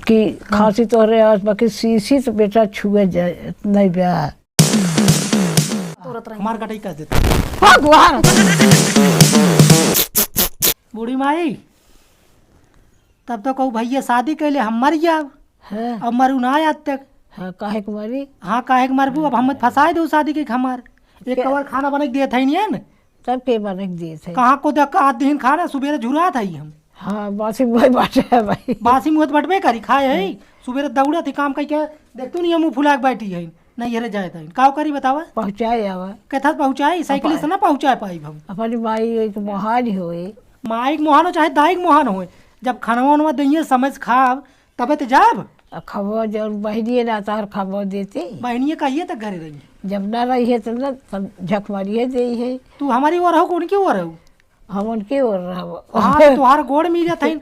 कि खांसी तो रहे और बाकी सीसी तो बेटा छुए जाए नहीं ब्या हमार कटाई कर देते भगवान। बूढ़ी माई तब तो कहू भैया शादी कैले हम मर जाब है अब मरू ना आज तक। हाँ काहे कुमारी हाँ काहे के मरबू अब हम फंसाए दो शादी के हमार एक कवर खाना बना के दिए थे नहीं न तब के बने दिए थे। कहाँ को देख आध दिन खाना सुबह झुरा था हम हाँ बासी वही बात है भाई। बासी मुँह बटबे करी खाए है सुबह दौड़ा थी काम करके देखतू नहीं मुँह फुला के बैठी है नहीं हरे जाए था का करी बतावा पहुँचाए आवा कथा पहुँचाई साइकिल से ना पहुँचा पाई हम अपनी माई एक मोहान होए माइक मोहन हो चाहे दाइक मोहन हो जब खानवा उनवा दइए समझ खाब तबे तो जाब खबर जब बहनिए ना तार खबर देती बहनिए कहिए तक घरे रही जब ना रही है तो ना तब झक मारिए दे है तू हमारी ओर हो कौन की ओर हो हम उनके ओर रहा हाँ तुहार गोड़ मिल जात एक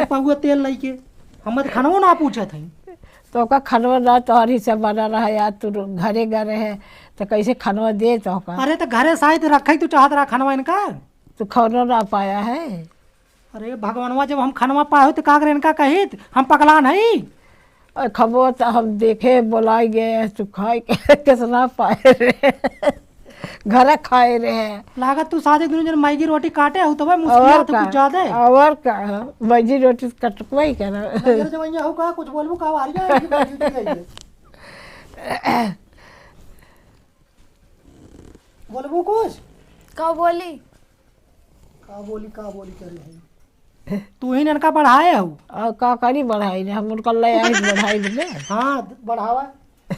पहुआ तेल लई के हम खानवा ना पूछत हई तो का खनवा ना तोहरी से बना रहा यार तू घरे गए है तो कैसे खनवा दे तो का अरे तो घरे शायद रखे तू चाहत रहा खानवा इनका तू खौनो ना पाया है। अरे भगवानवा जब हम खानवा पाए तो का करे इनका कहित हम पकलान हई खबर तो हम देखे बुलाई गए तू खाए के कितना पाए रहे घर खाए रहे लागत तू शादी दिन जन मैगी रोटी काटे हो तो भाई मुश्किल और तो कुछ ज्यादा है और का मैगी रोटी कटवाई कर जवैया हो का कुछ बोलबू का वारिया बोलबू कुछ का बोली का बोली कर रही तू ही इनका बढ़ाए हो और का करी बढ़ाई ने हम उनका ले आई बढ़ाई दे। हाँ बढ़ावा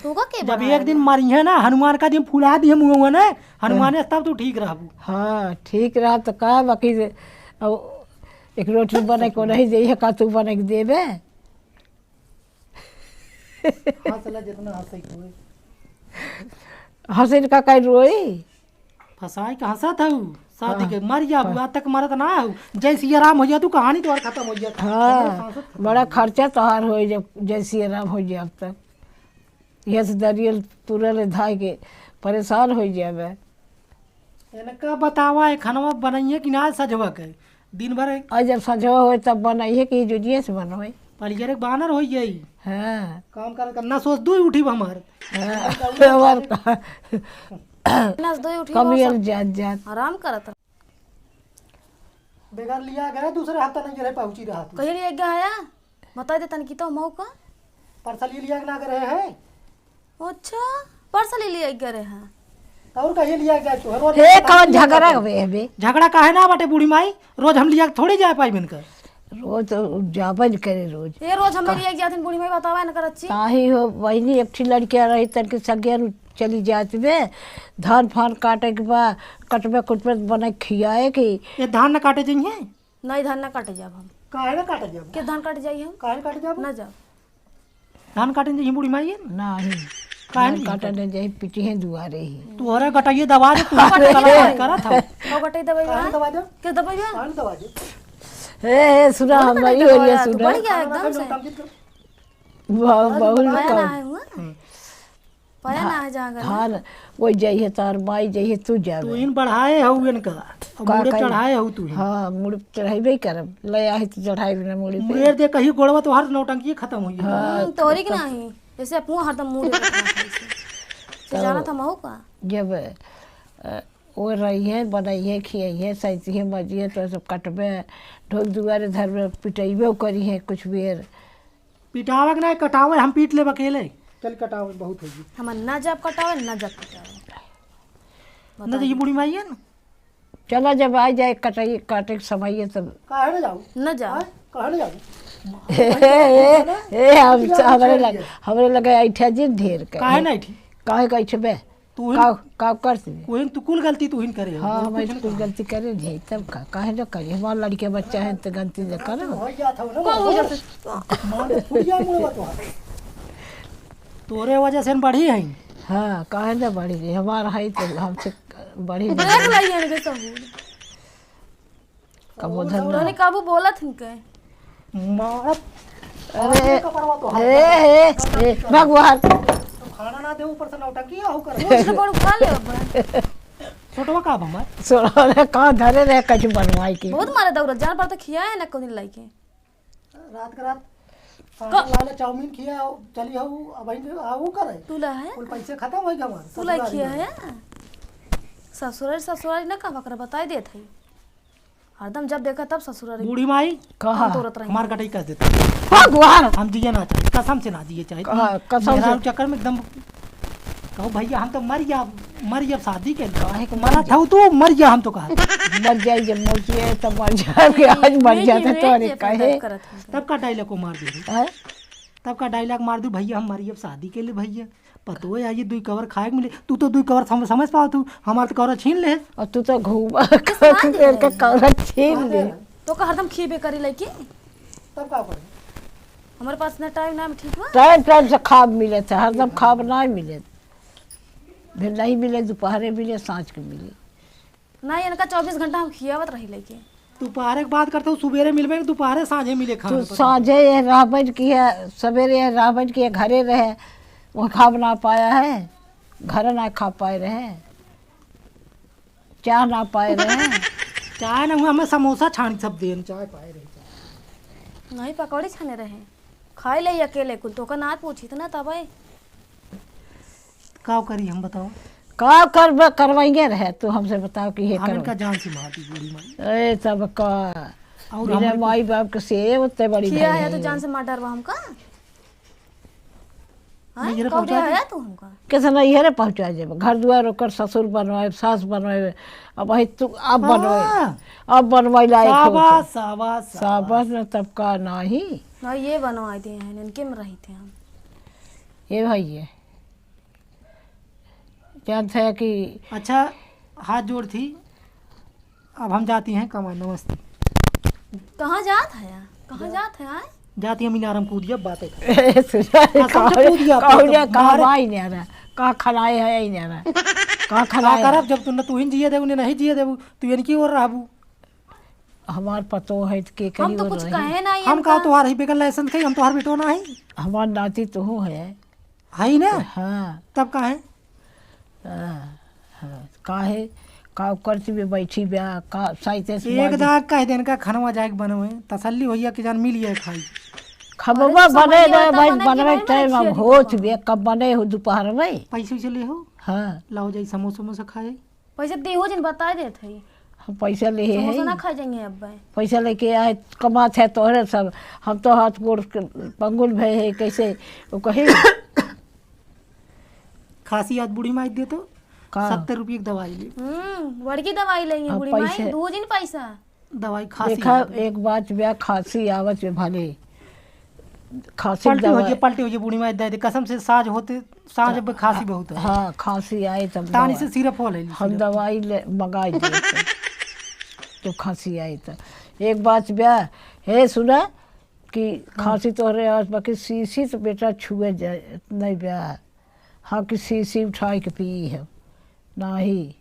तू का के जब एक दिन मरी है ना हनुमान का दिन फुला दिए मुँह ना हनुमान तब तू ठीक रहबू हाँ ठीक रहा तो का बाकी एक रोटी बने को नहीं दे का तू बने के देवे हंसला जितना हंसई हुए हंसिन का कहीं रोई फसाई का हंसा था शादी के मर जा बुआ तक मरत ना हो जैसी आराम हो जा तू कहानी तो और खत्म हो जाता। हाँ बड़ा खर्चा तोहार हो जब जैसी आराम हो जाए अब तक यह से दरियल पूरा धाय के परेशान हो जाए इनका बतावा है खानवा बनाइए कि ना सजवा के दिन भर और जब सजवा हो तब बनाइए कि जुजिए से बनवाई पलियर एक बानर हो जाई हाँ काम कर ना सोच दू उठी हमार और का नस दो उठी कमियल जात जात आराम करत बेकार लिया गया दूसरे हफ्ता नहीं रहे पहुंची रहा तू कहीं एक गया बता दे तन की तो मौका परसल लिया ना करे है अच्छा परसल ले एक गरे हैं और कहीं लिया गया तू रोज हे कौन झगड़ा बे झगड़ा काहे ना बाटे बूढ़ी माई रोज हम लिया थोड़ी जा पाई बनकर रोज तो जाबज करे रोज ये रोज हमें एक जातिन बूढ़ी माई बतावा न कर अच्छी ताही हो वही एक ठी लड़कियां रही तन के सगिया चली जाती में धान फान काटे के बाद कटबे कुटबे बना खियाए की ये धान न काटे जाइए नहीं धान ना काटे जाब हम काहे ना काटे जाब के धान काटे जाई हम काहे काटे जाब ना जाब धान काटे जाइए बूढ़ी माई नहीं काहे काटा ने जाई पिटी है दुआरे ही तू अरे गटाइए दबा दे तू करा था तो गटे दवाई काहे दबा दे के दवाई काहे दबा दे हे सुना हमारी हो रही सुना बढ़ गया एकदम से बहुल पाया ना है हुआ पाया ना है जहां हाँ वो जाइए तार माई जाइए तू जावे तू इन बढ़ाए हो इनका अब मुड़े चढ़ाए हो तू हाँ मुड़ चढ़ाइबे करब ले आई तो चढ़ाई बिना मुड़ी पे मुड़े दे कहीं गोड़वा तो हर नौटंकी खत्म हुई है तोरी की नहीं जैसे अपू हरदम मुंह से जाना था महू का जब वो रही है बनाई है खियाई है सैती है मजी है तो सब कटबे ढोक दुआरे धरबे पिटेबे करी है कुछ बेर पिटावे ना कटावे हम पीट ले अकेले चल कटावे बहुत होगी हम ना जब कटावे ना जब कटावे ना तो ये बूढ़ी माई है ना चला जब आ जाए कटाई काटे के समय है तब काहे ना जाऊ ना जाओ काहे ना जाऊ हमरे लगे ऐठा जी ढेर के काहे ना थी काहे का ऐठे बे तू का करती कोई तू कुल गलती तू हिन करे हाँ हम कुछ गलती करे नहीं तब का काहे ना करी हमारा लड़के बच्चा है तो गलती न करो हो जाता हो कौन हो ना जाता मान फूट जा मुड़वा तो तोरे वजह से बढ़ी है हाँ काहे ना बढ़ी गई हमारा है तो हमसे बढ़ी नहीं देख लइए ने सबूत कबो धन तोने काबू बोलत हिनके मार अरे कपड़वा तो हे भगवान खाना ना दे ऊपर से नौटंकी हो कर कुछ बड़ खा ले बड़ा छोटवा का बम्मा सोना ने कहाँ धरे रहे कछु बनवाई की बहुत मारे दौड़त जान पर तो खिया है ना कोनी लाइके रात के रात वाले चाउमीन खिया चली हो अब आऊ करे तू ला है कुल पैसे खत्म हो गए हमारे तू ला किया है ससुराल ना कहा कर बताई देत है हरदम जब देखा तब ससुराल बूढ़ी माई कहा तोरत रही हमार कटाई कर देते भगवान हम जिए ना चाहे कसम से ना जिए चाहे कहा कसम मेहरारू से चक्कर में एकदम कहो भैया हम तो मर जा शादी के काहे को मरा था तू मर जा हम तो कहा मर जाए जब मौसी है तब मर जाए आज मर जाते तो अरे कहे तब का डायलॉग को मार दे हैं? तब का डायलॉग मार दू भैया हम मरी अब शादी के लिए भैया पतो है ये 2 कवर खाए के मिले तू तो 2 कवर समझ पाओ तू हमारे तो कवर छीन ले और तू तो घूमा का कौरत छीन ले तो का हरदम खीबे करी लगी तब का करे हमारे पास ना टाइम ना ठीक हुआ टाइम टाइम से खाब मिले थे हरदम खाब ना मिले फिर नहीं मिले दोपहरे मिले सांझ के मिले ना इनका 24 घंटा हम खियावत रही लेके दोपहर के बात करते हो सुबेरे मिलबे दोपहरे साँझे मिले तू खाने सांझे ये रावण की है सवेरे ये रावण की है घरे रहे वो खा ना पाया है घर ना खा पाए रहे चाह ना पाए रहे चाय ना हुआ हमें समोसा छान सब देन चाय पाए रहे नहीं पकौड़े छाने रहे खाए ले अकेले कुल तो का ना पूछी ना तब का करी हम बताओ का करवाएंगे रहे तू हमसे बताओ कि ये हम करो इनका जान से मारती बूढ़ी माई ए तब का और मेरे हम माई बाप के से उतने बड़ी किया है भाई तो है। जान से मार डरवा हमका नहीं, जरा कब पहुंचा दे। है तू हमका कैसे नहीं है रे पहुँचा जाए घर द्वार ओकर ससुर बनवाए सास बनवाए अब वही तू अब बनवाए हाँ, अब बनवाई लायक हो शाबाश शाबाश साबस न तब का नहीं ना ये बनवाए दिए हैं इनके में रही थे हम ये भाई है जानते है कि अच्छा हाथ जोड़ थी अब हम जाती हैं कमा नमस्ते कहाँ जात है कहाँ जात है आए जाती हैं मीनारम कूदिया बातें कर। कहाँ नहीं आ रहा कहाँ खनाए है ही नहीं आ रहा कहाँ का खनाए करब जब तू न तू ही जिए दे उन्हें नहीं जिए देबू तू इनकी ओर रहबू हमार पतो है के हम करी तो वो कुछ रही कहे नहीं हम का तोहार ही बेगल लाइसेंस कही हम तोहार बेटो ना ही हमार नाती तो हूँ है है ना हाँ तब का है काहे का करती भी बैठी ब्याह का साइते से एक दाग कह देन का खनवा जाए बनवे तसल्ली होइया कि जान मिल जाए खाई खबवा बने समझिए रहे तो भाई बने बनवे कि टाइम नहीं हम होत भी कब बने हो दोपहर में पैसे उसे ले हो हाँ लाओ जाई समोसा समोसा खाए पैसे देहो जिन बता दे थे हम पैसा ले समोसा ना है खा जाएंगे अब पैसा लेके आए कमात है तोहरे सब हम तो हाथ गोड़ के पंगुल भय है कैसे वो कहे खांसी आज बूढ़ी माई दे तो का 70 रुपये की दवाई ले बड़की दवाई लेंगे अब बुढ़ी माई पैसे- दो दिन पैसा दवाई खांसी देखा एक बात ब्याह खांसी आवत में भले खांसी पलटी हो दवा जाए पलटी हो जाए बूढ़ी माई दे दे कसम से साँझ होते साँझ में खांसी बहुत है हाँ खांसी आई तब तानी दवा- से सिरप हो ले हम दवाई मंगाई दिए थे तो खांसी आई तो एक बात ब्याह है सुना कि खांसी तो रहे आज बाकी शीशी तो बेटा छुए जाए नहीं ब्याह हाँ कि शीशी उठाई के पी है नहीं